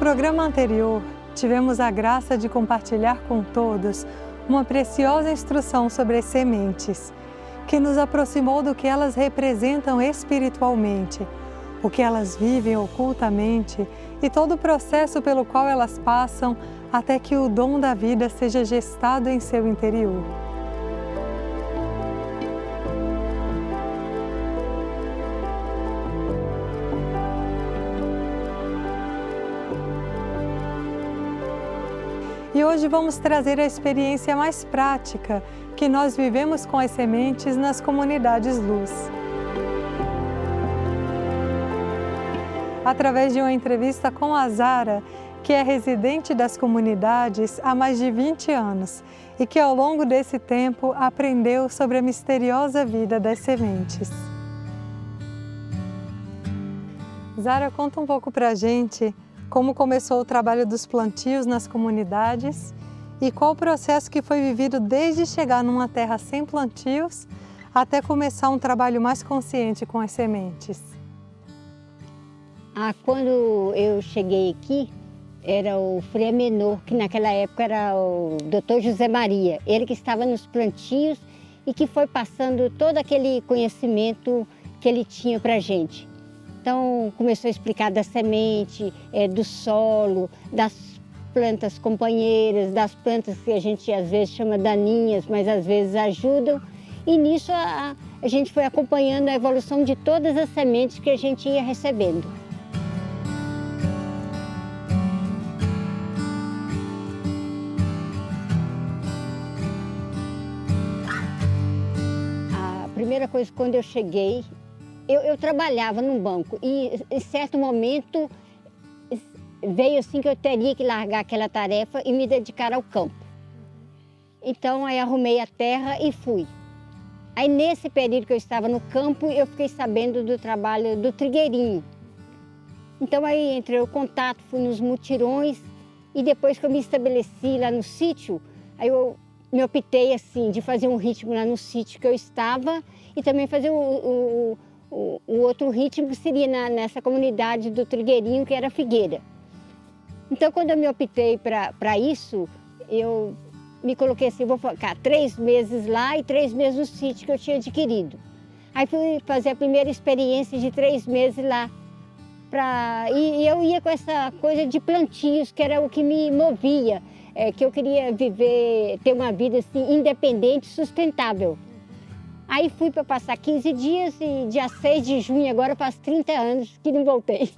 programa anterior, tivemos a graça de compartilhar com todos uma preciosa instrução sobre as sementes, que nos aproximou do que elas representam espiritualmente, o que elas vivem ocultamente e todo o processo pelo qual elas passam até que o dom da vida seja gestado em seu interior. E hoje vamos trazer a experiência mais prática que nós vivemos com as sementes nas comunidades Luz. Através de uma entrevista com a Zara, que é residente das comunidades há mais de 20 anos e que ao longo desse tempo aprendeu sobre a misteriosa vida das sementes. Zara, conta um pouco pra gente como começou o trabalho dos plantios nas comunidades e qual o processo que foi vivido desde chegar numa terra sem plantios até começar um trabalho mais consciente com as sementes. Quando eu cheguei aqui, era o Frei Menor, que naquela época era o Dr. José Maria, ele que estava nos plantios e que foi passando todo aquele conhecimento que ele tinha para a gente. Então, começou a explicar da semente, do solo, das plantas companheiras, das plantas que a gente às vezes chama daninhas, mas às vezes ajudam. E nisso a gente foi acompanhando a evolução de todas as sementes que a gente ia recebendo. A primeira coisa, quando eu cheguei, eu trabalhava num banco e em certo momento veio assim que eu teria que largar aquela tarefa e me dedicar ao campo. Então aí arrumei a terra e fui. Aí nesse período que eu estava no campo, eu fiquei sabendo do trabalho do trigueirinho. Então aí entrei em contato, fui nos mutirões e depois que eu me estabeleci lá no sítio, aí eu me optei assim de fazer um ritmo lá no sítio que eu estava e também fazer o outro ritmo que seria nessa comunidade do Trigueirinho, que era a Figueira. Então, quando eu me optei para isso, eu me coloquei assim, vou ficar 3 meses lá e 3 meses no sítio que eu tinha adquirido. Aí fui fazer a primeira experiência de 3 meses lá. E eu ia com essa coisa de plantios, que era o que me movia, que eu queria viver, ter uma vida assim, independente, sustentável. Aí fui para passar 15 dias e dia 6 de junho, agora faz 30 anos que não voltei.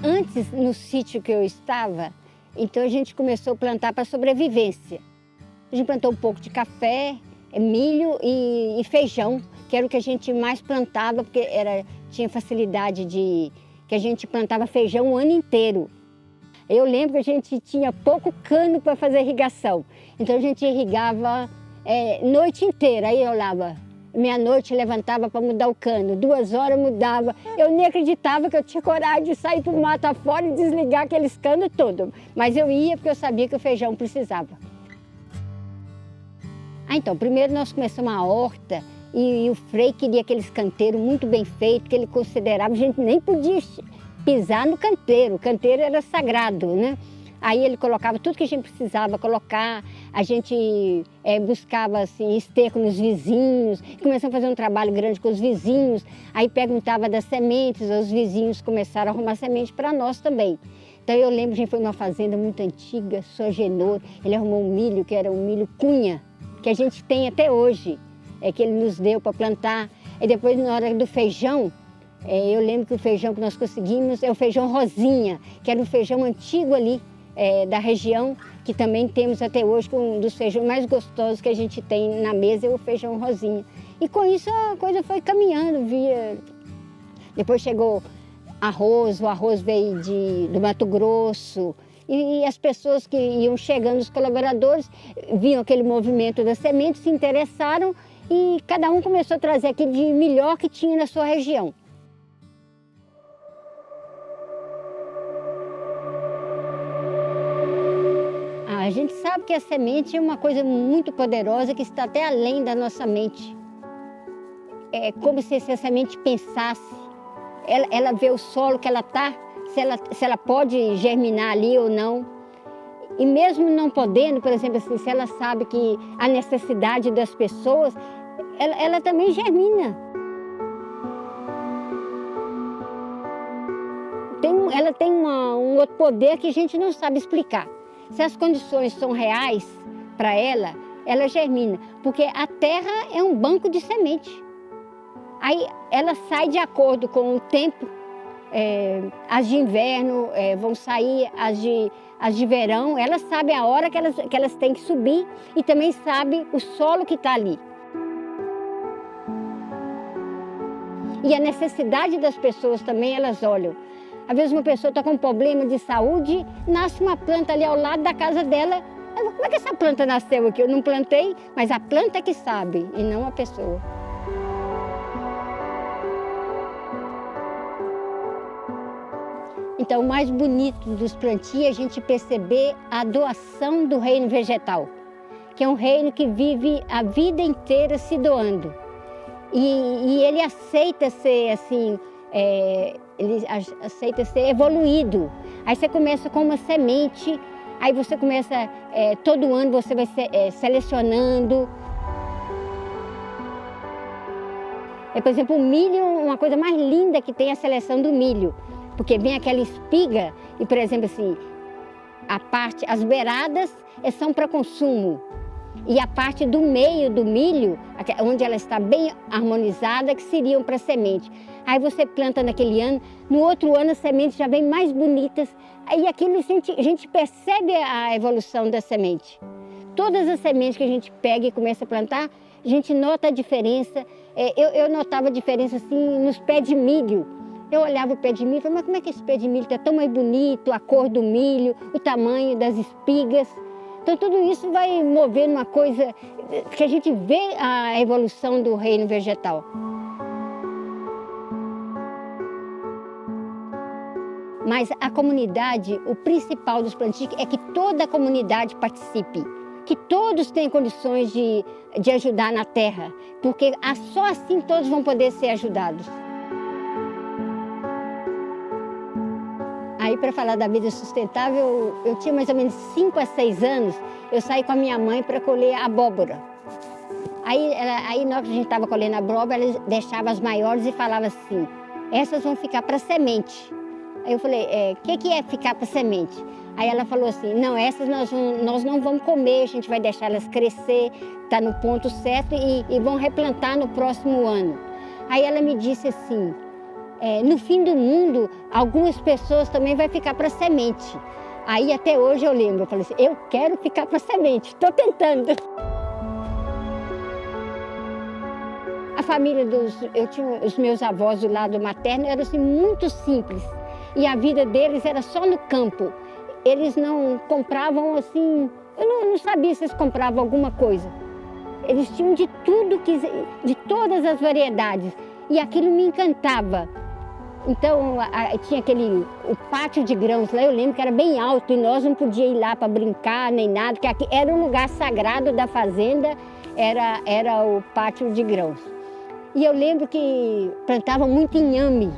Antes, no sítio que eu estava, então a gente começou a plantar para sobrevivência. A gente plantou um pouco de café, milho e feijão, que era o que a gente mais plantava, porque tinha facilidade que a gente plantava feijão o ano inteiro. Eu lembro que a gente tinha pouco cano para fazer irrigação, então a gente irrigava noite inteira. Aí eu olhava, meia-noite levantava para mudar o cano, 2 horas mudava. Eu nem acreditava que eu tinha coragem de sair para o mato afora e desligar aqueles canos todos. Mas eu ia porque eu sabia que o feijão precisava. Então, primeiro nós começamos a horta e o Frei queria aqueles canteiros muito bem feitos, que ele considerava, a gente nem podia pisar no canteiro, o canteiro era sagrado, né? Aí ele colocava tudo que a gente precisava colocar, a gente buscava assim, esterco nos vizinhos, começamos a fazer um trabalho grande com os vizinhos, aí perguntava das sementes, os vizinhos começaram a arrumar semente para nós também. Então eu lembro, a gente foi numa fazenda muito antiga, Sogenor, ele arrumou um milho que era um milho cunha, que a gente tem até hoje, que ele nos deu para plantar. E depois na hora do feijão, eu lembro que o feijão que nós conseguimos é o feijão rosinha, que era um feijão antigo ali da região, que também temos até hoje, que um dos feijões mais gostosos que a gente tem na mesa é o feijão rosinha. E com isso a coisa foi caminhando, depois chegou arroz, o arroz veio do Mato Grosso, e as pessoas que iam chegando, os colaboradores, viam aquele movimento das sementes, se interessaram e cada um começou a trazer aquilo de melhor que tinha na sua região. A gente sabe que a semente é uma coisa muito poderosa que está até além da nossa mente. é como se essa semente pensasse. Ela vê o solo que ela está, se ela pode germinar ali ou não. E mesmo não podendo, por exemplo, assim, se ela sabe que a necessidade das pessoas, ela também germina. Ela tem um outro poder que a gente não sabe explicar. Se as condições são reais para ela, ela germina, porque a terra é um banco de semente. Aí ela sai de acordo com o tempo, as de inverno vão sair, as de verão, ela sabe a hora que elas têm que subir e também sabe o solo que está ali. E a necessidade das pessoas também, elas olham. Às vezes uma pessoa está com um problema de saúde, nasce uma planta ali ao lado da casa dela. Como é que essa planta nasceu aqui? Eu não plantei, mas a planta é que sabe, e não a pessoa. Então, o mais bonito dos plantios é a gente perceber a doação do reino vegetal, que é um reino que vive a vida inteira se doando. E ele aceita ser assim, ele aceita ser evoluído. Aí você começa com uma semente, aí você começa, todo ano você vai selecionando. Por exemplo, o milho, uma coisa mais linda que tem é a seleção do milho. Porque vem aquela espiga e, por exemplo, assim, as beiradas são para consumo. E a parte do meio do milho, onde ela está bem harmonizada, que seriam para semente. Aí você planta naquele ano, no outro ano as sementes já vêm mais bonitas. Aí aquilo a gente percebe a evolução da semente. Todas as sementes que a gente pega e começa a plantar, a gente nota a diferença. Eu notava a diferença assim nos pés de milho. Eu olhava o pé de milho e falava, mas como é que esse pé de milho está tão mais bonito, a cor do milho, o tamanho das espigas. Então tudo isso vai movendo uma coisa que a gente vê a evolução do reino vegetal. Mas a comunidade, o principal dos plantios é que toda a comunidade participe, que todos tenham condições de ajudar na terra, porque só assim todos vão poder ser ajudados. Aí, para falar da vida sustentável, eu tinha mais ou menos 5 a 6 anos, eu saí com a minha mãe para colher abóbora. Aí na hora que a gente estava colhendo a abóbora, ela deixava as maiores e falava assim, essas vão ficar para semente. Aí eu falei, o que é ficar para semente? Aí ela falou assim, não, essas nós não vamos comer, a gente vai deixar elas crescer, tá no ponto certo e vão replantar no próximo ano. Aí ela me disse assim, no fim do mundo, algumas pessoas também vai ficar para semente. Aí até hoje eu lembro, eu falei assim, eu quero ficar para semente, estou tentando. A família eu tinha os meus avós do lado materno, eram assim muito simples. E a vida deles era só no campo. Eles não compravam assim, eu não sabia se eles compravam alguma coisa. Eles tinham de tudo, de todas as variedades. E aquilo me encantava. Então, tinha o pátio de grãos lá, eu lembro que era bem alto e nós não podíamos ir lá para brincar nem nada, porque aqui era um lugar sagrado da fazenda, era o pátio de grãos. E eu lembro que plantavam muito inhame.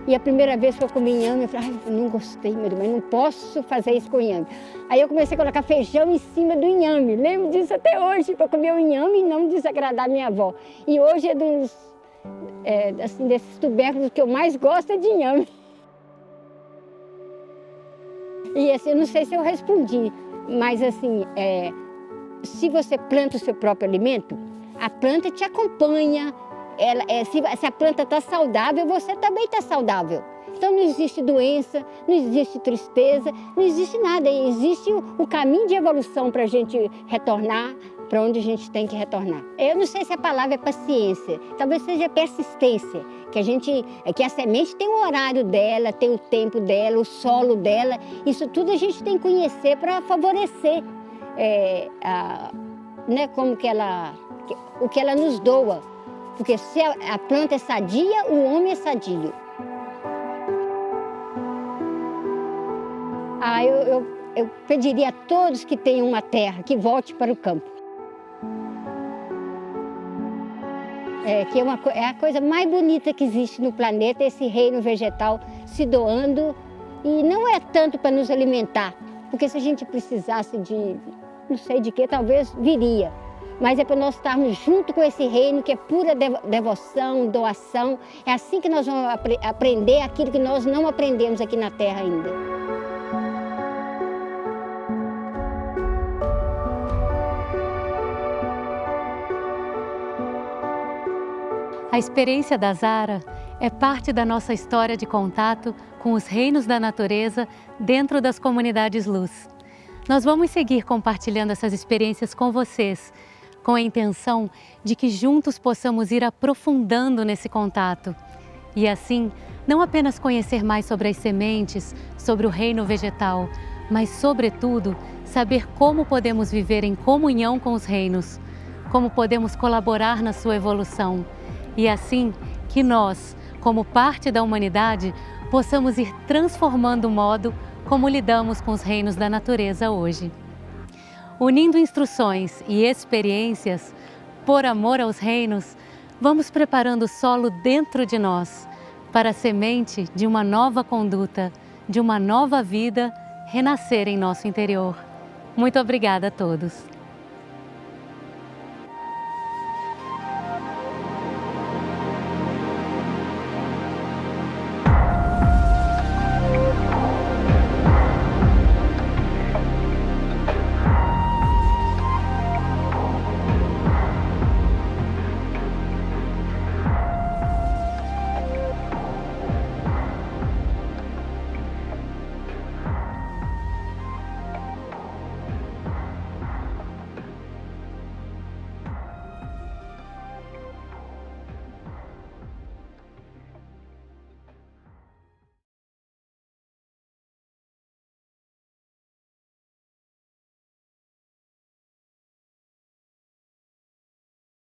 E a primeira vez que eu comi inhame, eu falei, eu não gostei, meu Deus, mas não posso fazer isso com inhame. Aí eu comecei a colocar feijão em cima do inhame, lembro disso até hoje, para comer o inhame e não desagradar minha avó. E hoje é desses tubérculos que eu mais gosto é de inhame. E assim, eu não sei se eu respondi, mas assim, se você planta o seu próprio alimento, a planta te acompanha. Se a planta está saudável, você também está saudável. Então não existe doença, não existe tristeza, não existe nada. Existe o caminho de evolução para a gente retornar para onde a gente tem que retornar. Eu não sei se a palavra é paciência, talvez seja persistência, que a semente tem o horário dela, tem o tempo dela, o solo dela. Isso tudo a gente tem que conhecer para favorecer o que ela nos doa. Porque se a planta é sadia, o homem é sadio. Eu pediria a todos que tenham uma terra, que volte para o campo. que é a coisa mais bonita que existe no planeta, esse reino vegetal se doando. E não é tanto para nos alimentar, porque se a gente precisasse de, não sei de que, talvez viria. Mas é para nós estarmos junto com esse reino que é pura devoção, doação. É assim que nós vamos aprender aquilo que nós não aprendemos aqui na Terra ainda. A experiência da Zara é parte da nossa história de contato com os reinos da natureza dentro das comunidades Luz. Nós vamos seguir compartilhando essas experiências com vocês, com a intenção de que juntos possamos ir aprofundando nesse contato. E assim, não apenas conhecer mais sobre as sementes, sobre o reino vegetal, mas, sobretudo, saber como podemos viver em comunhão com os reinos, como podemos colaborar na sua evolução. E assim, que nós, como parte da humanidade, possamos ir transformando o modo como lidamos com os reinos da natureza hoje. Unindo instruções e experiências, por amor aos reinos, vamos preparando o solo dentro de nós para a semente de uma nova conduta, de uma nova vida renascer em nosso interior. Muito obrigada a todos.